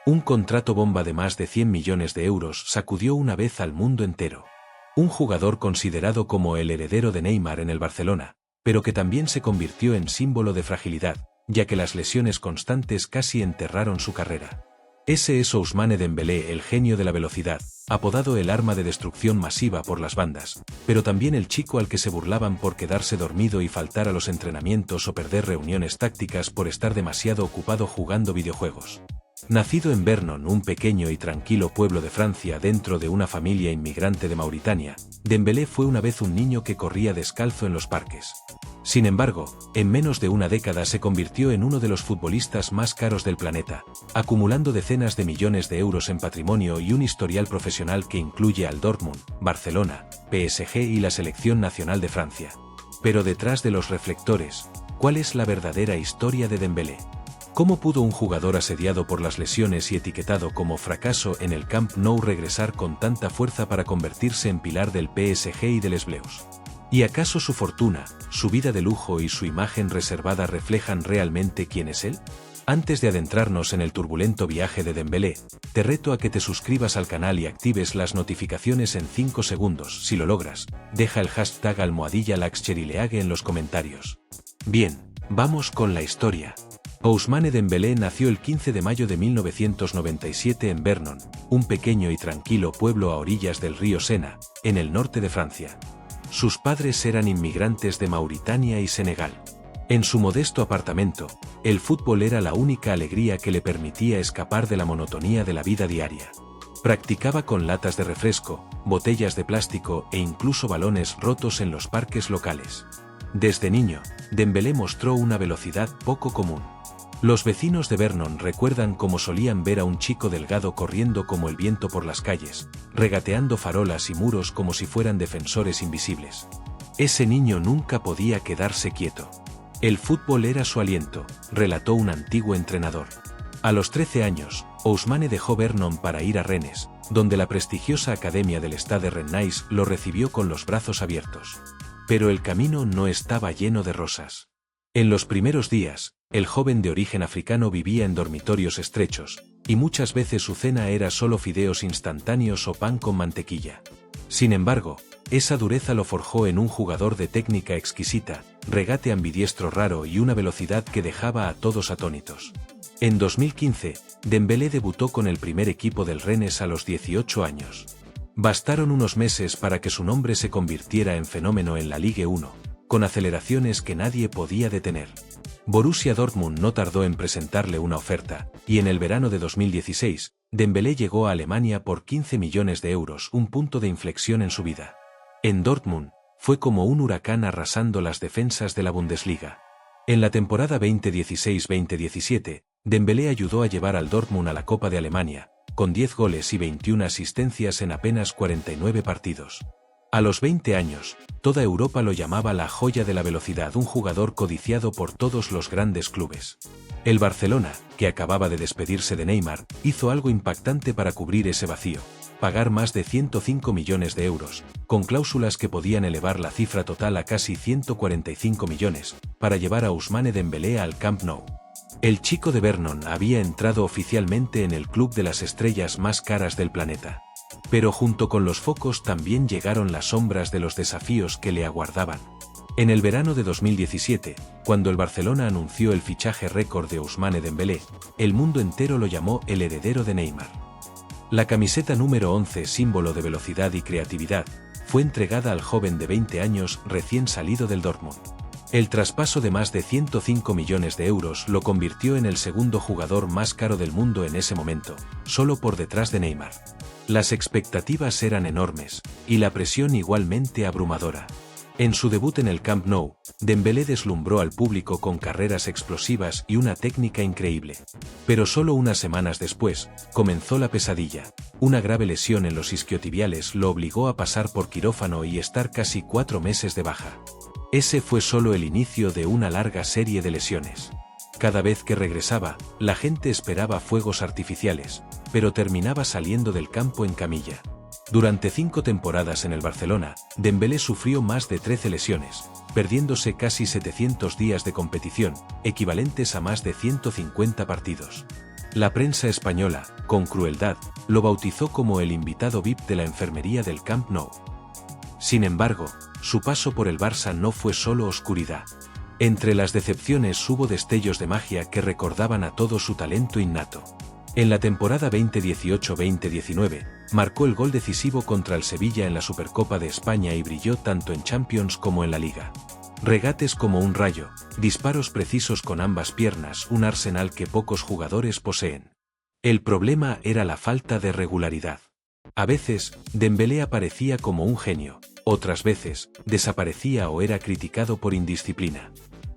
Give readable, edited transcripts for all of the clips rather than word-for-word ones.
Un contrato bomba de más de 100 millones de euros sacudió una vez al mundo entero. Un jugador considerado como el heredero de Neymar en el Barcelona, pero que también se convirtió en símbolo de fragilidad, ya que las lesiones constantes casi enterraron su carrera. Ese es Ousmane Dembélé, el genio de la velocidad, apodado el arma de destrucción masiva por las bandas, pero también el chico al que se burlaban por quedarse dormido y faltar a los entrenamientos o perder reuniones tácticas por estar demasiado ocupado jugando videojuegos. Nacido en Vernon, un pequeño y tranquilo pueblo de Francia dentro de una familia inmigrante de Mauritania, Dembélé fue una vez un niño que corría descalzo en los parques. Sin embargo, en menos de una década se convirtió en uno de los futbolistas más caros del planeta, acumulando decenas de millones de euros en patrimonio y un historial profesional que incluye al Dortmund, Barcelona, PSG y la Selección Nacional de Francia. Pero detrás de los reflectores, ¿cuál es la verdadera historia de Dembélé? ¿Cómo pudo un jugador asediado por las lesiones y etiquetado como fracaso en el Camp Nou regresar con tanta fuerza para convertirse en pilar del PSG y del Bleus? ¿Y acaso su fortuna, su vida de lujo y su imagen reservada reflejan realmente quién es él? Antes de adentrarnos en el turbulento viaje de Dembélé, te reto a que te suscribas al canal y actives las notificaciones en 5 segundos. Si lo logras, deja el hashtag #LaxCherileague en los comentarios. Bien, vamos con la historia. Ousmane Dembélé nació el 15 de mayo de 1997 en Vernon, un pequeño y tranquilo pueblo a orillas del río Sena, en el norte de Francia. Sus padres eran inmigrantes de Mauritania y Senegal. En su modesto apartamento, el fútbol era la única alegría que le permitía escapar de la monotonía de la vida diaria. Practicaba con latas de refresco, botellas de plástico e incluso balones rotos en los parques locales. Desde niño, Dembélé mostró una velocidad poco común. Los vecinos de Vernon recuerdan cómo solían ver a un chico delgado corriendo como el viento por las calles, regateando farolas y muros como si fueran defensores invisibles. Ese niño nunca podía quedarse quieto. El fútbol era su aliento, relató un antiguo entrenador. A los 13 años, Ousmane dejó Vernon para ir a Rennes, donde la prestigiosa academia del Stade Rennais lo recibió con los brazos abiertos. Pero el camino no estaba lleno de rosas. En los primeros días, el joven de origen africano vivía en dormitorios estrechos, y muchas veces su cena era solo fideos instantáneos o pan con mantequilla. Sin embargo, esa dureza lo forjó en un jugador de técnica exquisita, regate ambidiestro raro y una velocidad que dejaba a todos atónitos. En 2015, Dembélé debutó con el primer equipo del Rennes a los 18 años. Bastaron unos meses para que su nombre se convirtiera en fenómeno en la Ligue 1, con aceleraciones que nadie podía detener. Borussia Dortmund no tardó en presentarle una oferta, y en el verano de 2016, Dembélé llegó a Alemania por 15 millones de euros, un punto de inflexión en su vida. En Dortmund, fue como un huracán arrasando las defensas de la Bundesliga. En la temporada 2016-2017, Dembélé ayudó a llevar al Dortmund a la Copa de Alemania, con 10 goles y 21 asistencias en apenas 49 partidos. A los 20 años, toda Europa lo llamaba la joya de la velocidad, un jugador codiciado por todos los grandes clubes. El Barcelona, que acababa de despedirse de Neymar, hizo algo impactante para cubrir ese vacío: pagar más de 105 millones de euros, con cláusulas que podían elevar la cifra total a casi 145 millones, para llevar a Ousmane Dembélé al Camp Nou. El chico de Vernon había entrado oficialmente en el club de las estrellas más caras del planeta. Pero junto con los focos también llegaron las sombras de los desafíos que le aguardaban. En el verano de 2017, cuando el Barcelona anunció el fichaje récord de Ousmane Dembélé, el mundo entero lo llamó el heredero de Neymar. La camiseta número 11, símbolo de velocidad y creatividad, fue entregada al joven de 20 años recién salido del Dortmund. El traspaso de más de 105 millones de euros lo convirtió en el segundo jugador más caro del mundo en ese momento, solo por detrás de Neymar. Las expectativas eran enormes, y la presión igualmente abrumadora. En su debut en el Camp Nou, Dembélé deslumbró al público con carreras explosivas y una técnica increíble. Pero solo unas semanas después, comenzó la pesadilla. Una grave lesión en los isquiotibiales lo obligó a pasar por quirófano y estar casi 4 meses de baja. Ese fue solo el inicio de una larga serie de lesiones. Cada vez que regresaba, la gente esperaba fuegos artificiales, pero terminaba saliendo del campo en camilla. Durante 5 temporadas en el Barcelona, Dembélé sufrió más de 13 lesiones, perdiéndose casi 700 días de competición, equivalentes a más de 150 partidos. La prensa española, con crueldad, lo bautizó como el invitado VIP de la enfermería del Camp Nou. Sin embargo, su paso por el Barça no fue solo oscuridad. Entre las decepciones hubo destellos de magia que recordaban a todo su talento innato. En la temporada 2018-2019, marcó el gol decisivo contra el Sevilla en la Supercopa de España y brilló tanto en Champions como en la Liga. Regates como un rayo, disparos precisos con ambas piernas, un arsenal que pocos jugadores poseen. El problema era la falta de regularidad. A veces, Dembélé aparecía como un genio, otras veces, desaparecía o era criticado por indisciplina.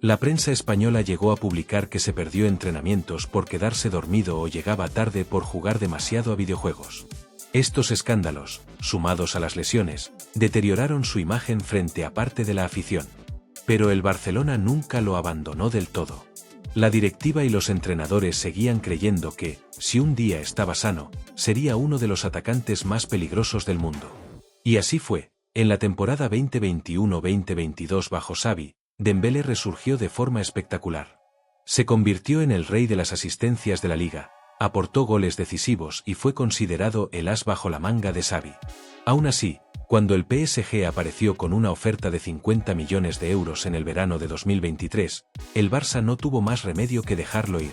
La prensa española llegó a publicar que se perdió entrenamientos por quedarse dormido o llegaba tarde por jugar demasiado a videojuegos. Estos escándalos, sumados a las lesiones, deterioraron su imagen frente a parte de la afición. Pero el Barcelona nunca lo abandonó del todo. La directiva y los entrenadores seguían creyendo que, si un día estaba sano, sería uno de los atacantes más peligrosos del mundo. Y así fue. En la temporada 2021-2022 bajo Xavi, Dembélé resurgió de forma espectacular. Se convirtió en el rey de las asistencias de la liga, aportó goles decisivos y fue considerado el as bajo la manga de Xavi. Aún así, cuando el PSG apareció con una oferta de 50 millones de euros en el verano de 2023, el Barça no tuvo más remedio que dejarlo ir.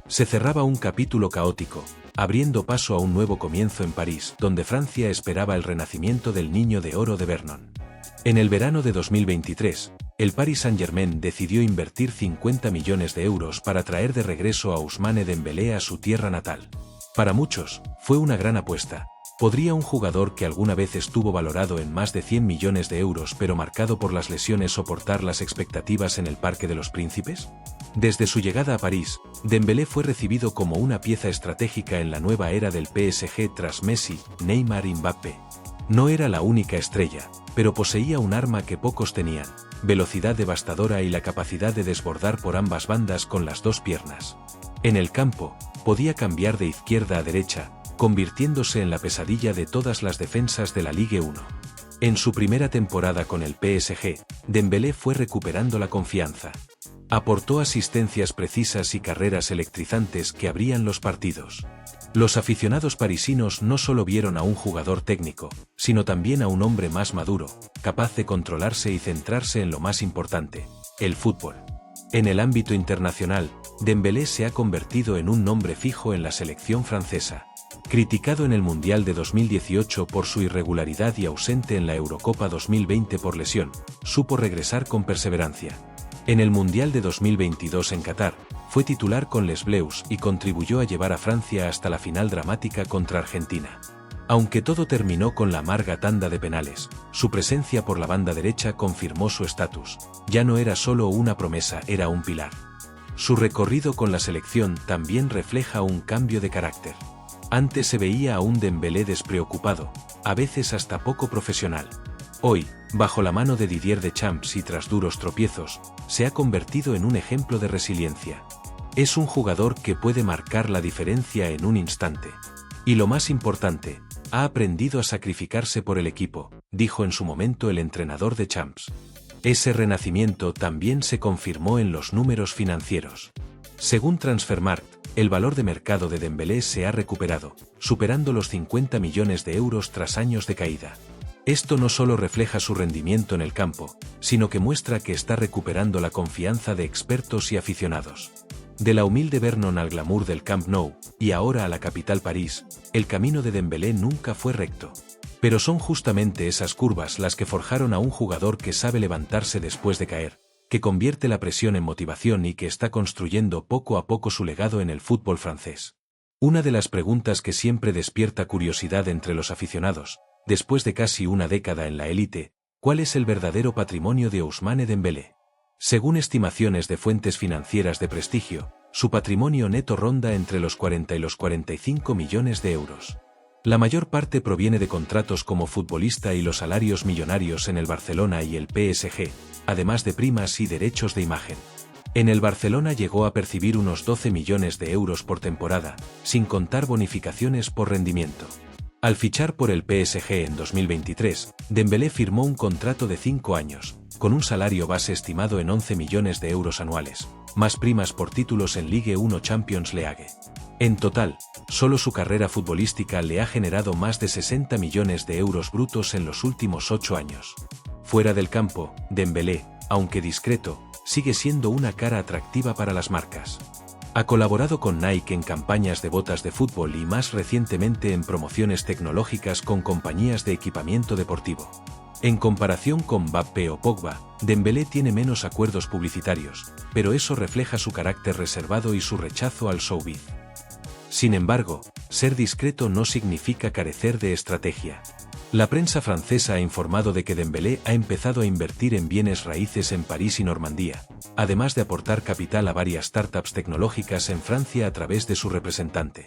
Se cerraba un capítulo caótico, abriendo paso a un nuevo comienzo en París, donde Francia esperaba el renacimiento del niño de oro de Vernon. En el verano de 2023, el Paris Saint-Germain decidió invertir 50 millones de euros para traer de regreso a Ousmane Dembélé a su tierra natal. Para muchos, fue una gran apuesta. ¿Podría un jugador que alguna vez estuvo valorado en más de 100 millones de euros pero marcado por las lesiones soportar las expectativas en el Parque de los Príncipes? Desde su llegada a París, Dembélé fue recibido como una pieza estratégica en la nueva era del PSG tras Messi, Neymar y Mbappé. No era la única estrella, pero poseía un arma que pocos tenían: velocidad devastadora y la capacidad de desbordar por ambas bandas con las dos piernas. En el campo, podía cambiar de izquierda a derecha, convirtiéndose en la pesadilla de todas las defensas de la Ligue 1. En su primera temporada con el PSG, Dembélé fue recuperando la confianza. Aportó asistencias precisas y carreras electrizantes que abrían los partidos. Los aficionados parisinos no solo vieron a un jugador técnico, sino también a un hombre más maduro, capaz de controlarse y centrarse en lo más importante: el fútbol. En el ámbito internacional, Dembélé se ha convertido en un nombre fijo en la selección francesa. Criticado en el Mundial de 2018 por su irregularidad y ausente en la Eurocopa 2020 por lesión, supo regresar con perseverancia. En el Mundial de 2022 en Qatar, fue titular con Les Bleus y contribuyó a llevar a Francia hasta la final dramática contra Argentina. Aunque todo terminó con la amarga tanda de penales, su presencia por la banda derecha confirmó su estatus. Ya no era solo una promesa, era un pilar. Su recorrido con la selección también refleja un cambio de carácter. Antes se veía a un Dembélé despreocupado, a veces hasta poco profesional. Hoy, bajo la mano de Didier Deschamps y tras duros tropiezos, se ha convertido en un ejemplo de resiliencia. Es un jugador que puede marcar la diferencia en un instante. Y lo más importante, ha aprendido a sacrificarse por el equipo, dijo en su momento el entrenador Deschamps. Ese renacimiento también se confirmó en los números financieros. Según Transfermarkt, el valor de mercado de Dembélé se ha recuperado, superando los 50 millones de euros tras años de caída. Esto no solo refleja su rendimiento en el campo, sino que muestra que está recuperando la confianza de expertos y aficionados. De la humilde Vernon al glamour del Camp Nou, y ahora a la capital París, el camino de Dembélé nunca fue recto. Pero son justamente esas curvas las que forjaron a un jugador que sabe levantarse después de caer, que convierte la presión en motivación y que está construyendo poco a poco su legado en el fútbol francés. Una de las preguntas que siempre despierta curiosidad entre los aficionados, después de casi una década en la élite: ¿cuál es el verdadero patrimonio de Ousmane Dembélé? Según estimaciones de fuentes financieras de prestigio, su patrimonio neto ronda entre los 40 y los 45 millones de euros. La mayor parte proviene de contratos como futbolista y los salarios millonarios en el Barcelona y el PSG, además de primas y derechos de imagen. En el Barcelona llegó a percibir unos 12 millones de euros por temporada, sin contar bonificaciones por rendimiento. Al fichar por el PSG en 2023, Dembélé firmó un contrato de 5 años, con un salario base estimado en 11 millones de euros anuales, más primas por títulos en Ligue 1 Champions League. En total, solo su carrera futbolística le ha generado más de 60 millones de euros brutos en los últimos 8 años. Fuera del campo, Dembélé, aunque discreto, sigue siendo una cara atractiva para las marcas. Ha colaborado con Nike en campañas de botas de fútbol y más recientemente en promociones tecnológicas con compañías de equipamiento deportivo. En comparación con Mbappé o Pogba, Dembélé tiene menos acuerdos publicitarios, pero eso refleja su carácter reservado y su rechazo al showbiz. Sin embargo, ser discreto no significa carecer de estrategia. La prensa francesa ha informado de que Dembélé ha empezado a invertir en bienes raíces en París y Normandía, además de aportar capital a varias startups tecnológicas en Francia a través de su representante.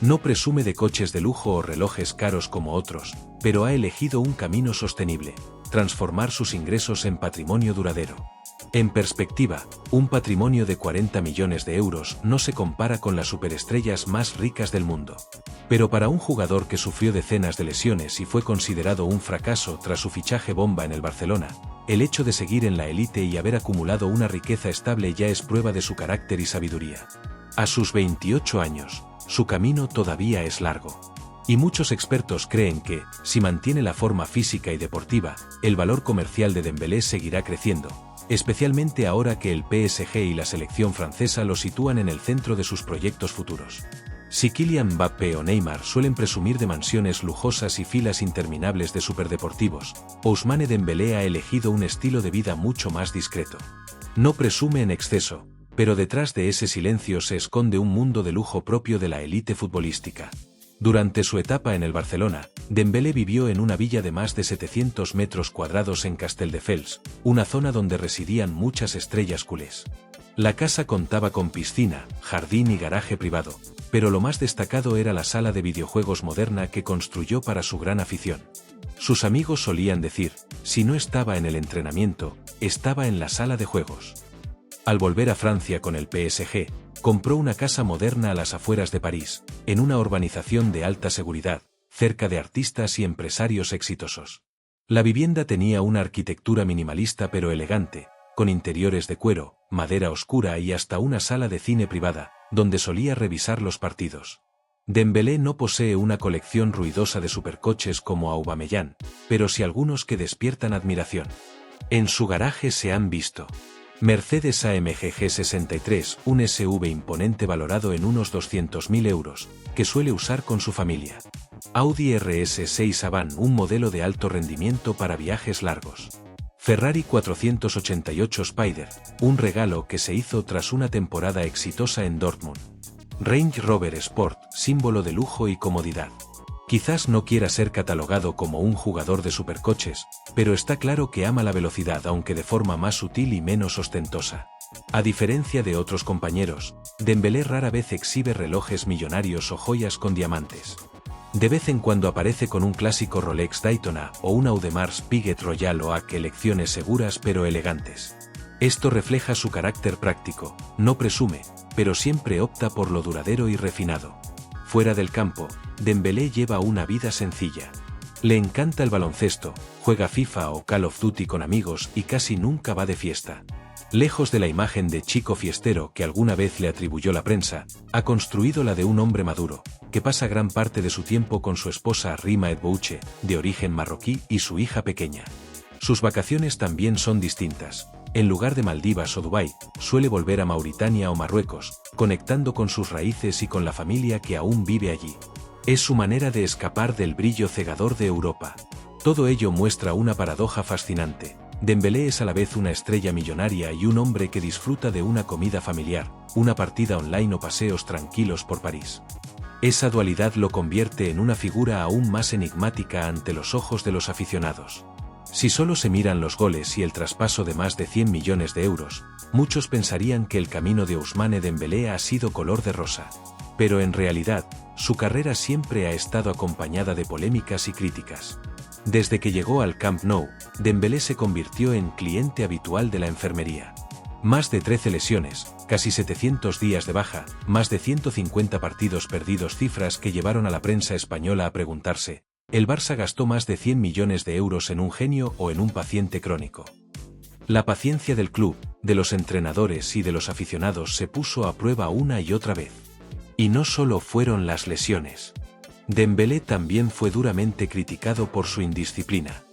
No presume de coches de lujo o relojes caros como otros, pero ha elegido un camino sostenible: transformar sus ingresos en patrimonio duradero. En perspectiva, un patrimonio de 40 millones de euros no se compara con las superestrellas más ricas del mundo. Pero para un jugador que sufrió decenas de lesiones y fue considerado un fracaso tras su fichaje bomba en el Barcelona, el hecho de seguir en la élite y haber acumulado una riqueza estable ya es prueba de su carácter y sabiduría. A sus 28 años, su camino todavía es largo. Y muchos expertos creen que, si mantiene la forma física y deportiva, el valor comercial de Dembélé seguirá creciendo, especialmente ahora que el PSG y la selección francesa lo sitúan en el centro de sus proyectos futuros. Si Kylian Mbappé o Neymar suelen presumir de mansiones lujosas y filas interminables de superdeportivos, Ousmane Dembélé ha elegido un estilo de vida mucho más discreto. No presume en exceso, pero detrás de ese silencio se esconde un mundo de lujo propio de la élite futbolística. Durante su etapa en el Barcelona, Dembélé vivió en una villa de más de 700 metros cuadrados en Castelldefels, una zona donde residían muchas estrellas culés. La casa contaba con piscina, jardín y garaje privado, pero lo más destacado era la sala de videojuegos moderna que construyó para su gran afición. Sus amigos solían decir, si no estaba en el entrenamiento, estaba en la sala de juegos. Al volver a Francia con el PSG, compró una casa moderna a las afueras de París, en una urbanización de alta seguridad, cerca de artistas y empresarios exitosos. La vivienda tenía una arquitectura minimalista pero elegante, con interiores de cuero, madera oscura y hasta una sala de cine privada, donde solía revisar los partidos. Dembélé no posee una colección ruidosa de supercoches como Aubameyang, pero sí algunos que despiertan admiración. En su garaje se han visto Mercedes AMG G63, un SUV imponente valorado en unos 200.000 euros, que suele usar con su familia. Audi RS6 Avant, un modelo de alto rendimiento para viajes largos. Ferrari 488 Spider, un regalo que se hizo tras una temporada exitosa en Dortmund. Range Rover Sport, símbolo de lujo y comodidad. Quizás no quiera ser catalogado como un jugador de supercoches, pero está claro que ama la velocidad aunque de forma más sutil y menos ostentosa. A diferencia de otros compañeros, Dembélé rara vez exhibe relojes millonarios o joyas con diamantes. De vez en cuando aparece con un clásico Rolex Daytona o un Audemars Piguet Royal Oak, elecciones seguras pero elegantes. Esto refleja su carácter práctico, no presume, pero siempre opta por lo duradero y refinado. Fuera del campo, Dembélé lleva una vida sencilla. Le encanta el baloncesto, juega FIFA o Call of Duty con amigos y casi nunca va de fiesta. Lejos de la imagen de chico fiestero que alguna vez le atribuyó la prensa, ha construido la de un hombre maduro, que pasa gran parte de su tiempo con su esposa Rima El Bouche, de origen marroquí, y su hija pequeña. Sus vacaciones también son distintas. En lugar de Maldivas o Dubái, suele volver a Mauritania o Marruecos, conectando con sus raíces y con la familia que aún vive allí. Es su manera de escapar del brillo cegador de Europa. Todo ello muestra una paradoja fascinante. Dembélé es a la vez una estrella millonaria y un hombre que disfruta de una comida familiar, una partida online o paseos tranquilos por París. Esa dualidad lo convierte en una figura aún más enigmática ante los ojos de los aficionados. Si solo se miran los goles y el traspaso de más de 100 millones de euros, muchos pensarían que el camino de Ousmane Dembélé ha sido color de rosa. Pero en realidad, su carrera siempre ha estado acompañada de polémicas y críticas. Desde que llegó al Camp Nou, Dembélé se convirtió en cliente habitual de la enfermería. Más de 13 lesiones, casi 700 días de baja, más de 150 partidos perdidos, cifras que llevaron a la prensa española a preguntarse, ¿el Barça gastó más de 100 millones de euros en un genio o en un paciente crónico? La paciencia del club, de los entrenadores y de los aficionados se puso a prueba una y otra vez. Y no solo fueron las lesiones. Dembélé también fue duramente criticado por su indisciplina.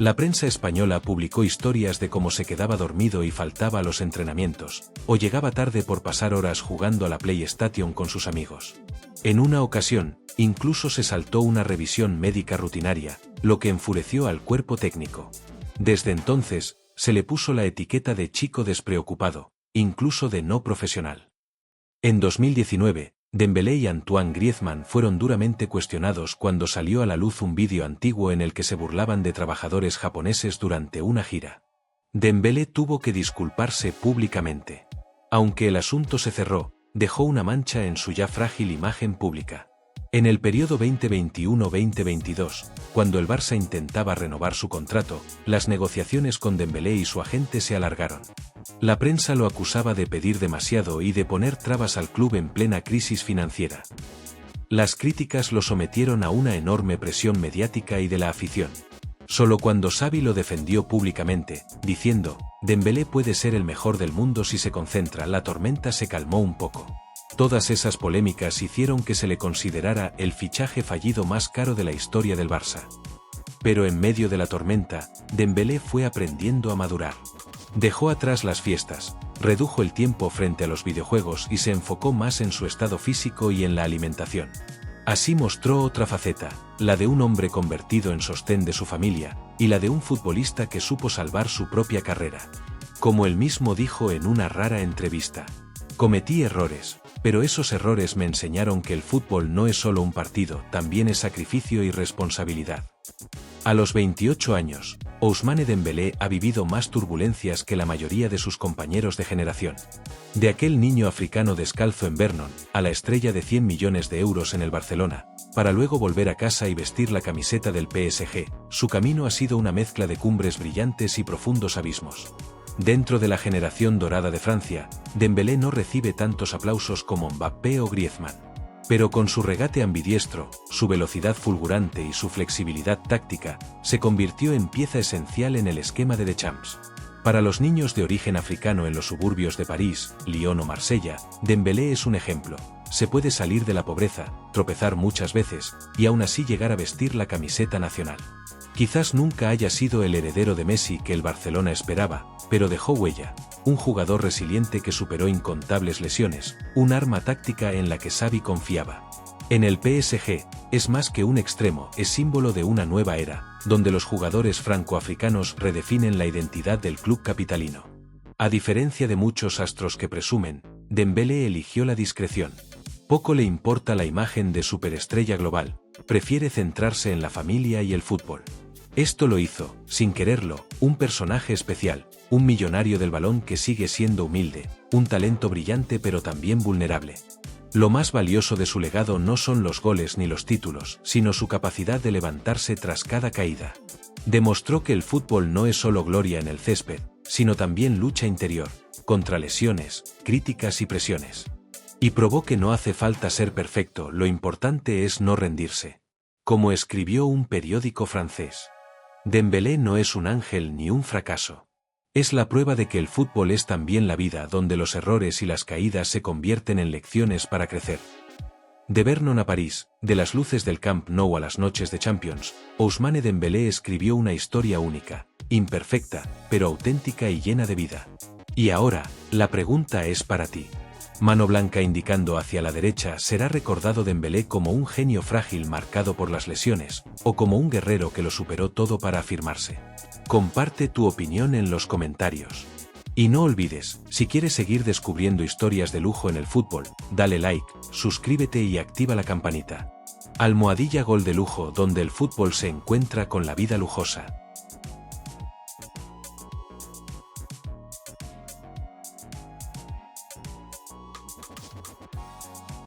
La prensa española publicó historias de cómo se quedaba dormido y faltaba a los entrenamientos, o llegaba tarde por pasar horas jugando a la PlayStation con sus amigos. En una ocasión, incluso se saltó una revisión médica rutinaria, lo que enfureció al cuerpo técnico. Desde entonces, se le puso la etiqueta de chico despreocupado, incluso de no profesional. En 2019, Dembélé y Antoine Griezmann fueron duramente cuestionados cuando salió a la luz un vídeo antiguo en el que se burlaban de trabajadores japoneses durante una gira. Dembélé tuvo que disculparse públicamente. Aunque el asunto se cerró, dejó una mancha en su ya frágil imagen pública. En el periodo 2021-2022, cuando el Barça intentaba renovar su contrato, las negociaciones con Dembélé y su agente se alargaron. La prensa lo acusaba de pedir demasiado y de poner trabas al club en plena crisis financiera. Las críticas lo sometieron a una enorme presión mediática y de la afición. Solo cuando Xavi lo defendió públicamente, diciendo, Dembélé puede ser el mejor del mundo si se concentra, la tormenta se calmó un poco. Todas esas polémicas hicieron que se le considerara el fichaje fallido más caro de la historia del Barça. Pero en medio de la tormenta, Dembélé fue aprendiendo a madurar. Dejó atrás las fiestas, redujo el tiempo frente a los videojuegos y se enfocó más en su estado físico y en la alimentación. Así mostró otra faceta, la de un hombre convertido en sostén de su familia, y la de un futbolista que supo salvar su propia carrera. Como él mismo dijo en una rara entrevista, cometí errores, pero esos errores me enseñaron que el fútbol no es solo un partido, también es sacrificio y responsabilidad. A los 28 años, Ousmane Dembélé ha vivido más turbulencias que la mayoría de sus compañeros de generación. De aquel niño africano descalzo en Vernon, a la estrella de 100 millones de euros en el Barcelona, para luego volver a casa y vestir la camiseta del PSG, su camino ha sido una mezcla de cumbres brillantes y profundos abismos. Dentro de la generación dorada de Francia, Dembélé no recibe tantos aplausos como Mbappé o Griezmann. Pero con su regate ambidiestro, su velocidad fulgurante y su flexibilidad táctica, se convirtió en pieza esencial en el esquema de Deschamps. Para los niños de origen africano en los suburbios de París, Lyon o Marsella, Dembélé es un ejemplo. Se puede salir de la pobreza, tropezar muchas veces, y aún así llegar a vestir la camiseta nacional. Quizás nunca haya sido el heredero de Messi que el Barcelona esperaba, pero dejó huella. Un jugador resiliente que superó incontables lesiones, un arma táctica en la que Xavi confiaba. En el PSG, es más que un extremo, es símbolo de una nueva era, donde los jugadores francoafricanos redefinen la identidad del club capitalino. A diferencia de muchos astros que presumen, Dembélé eligió la discreción. Poco le importa la imagen de superestrella global, prefiere centrarse en la familia y el fútbol. Esto lo hizo, sin quererlo, un personaje especial, un millonario del balón que sigue siendo humilde, un talento brillante pero también vulnerable. Lo más valioso de su legado no son los goles ni los títulos, sino su capacidad de levantarse tras cada caída. Demostró que el fútbol no es solo gloria en el césped, sino también lucha interior, contra lesiones, críticas y presiones. Y probó que no hace falta ser perfecto, lo importante es no rendirse. Como escribió un periódico francés, Dembélé no es un ángel ni un fracaso. Es la prueba de que el fútbol es también la vida donde los errores y las caídas se convierten en lecciones para crecer. De Vernon a París, de las luces del Camp Nou a las noches de Champions, Ousmane Dembélé escribió una historia única, imperfecta, pero auténtica y llena de vida. Y ahora, la pregunta es para ti. Mano blanca indicando hacia la derecha, ¿será recordado Dembélé como un genio frágil marcado por las lesiones, o como un guerrero que lo superó todo para afirmarse? Comparte tu opinión en los comentarios. Y no olvides, si quieres seguir descubriendo historias de lujo en el fútbol, dale like, suscríbete y activa la campanita. Almohadilla Gol de Lujo, donde el fútbol se encuentra con la vida lujosa.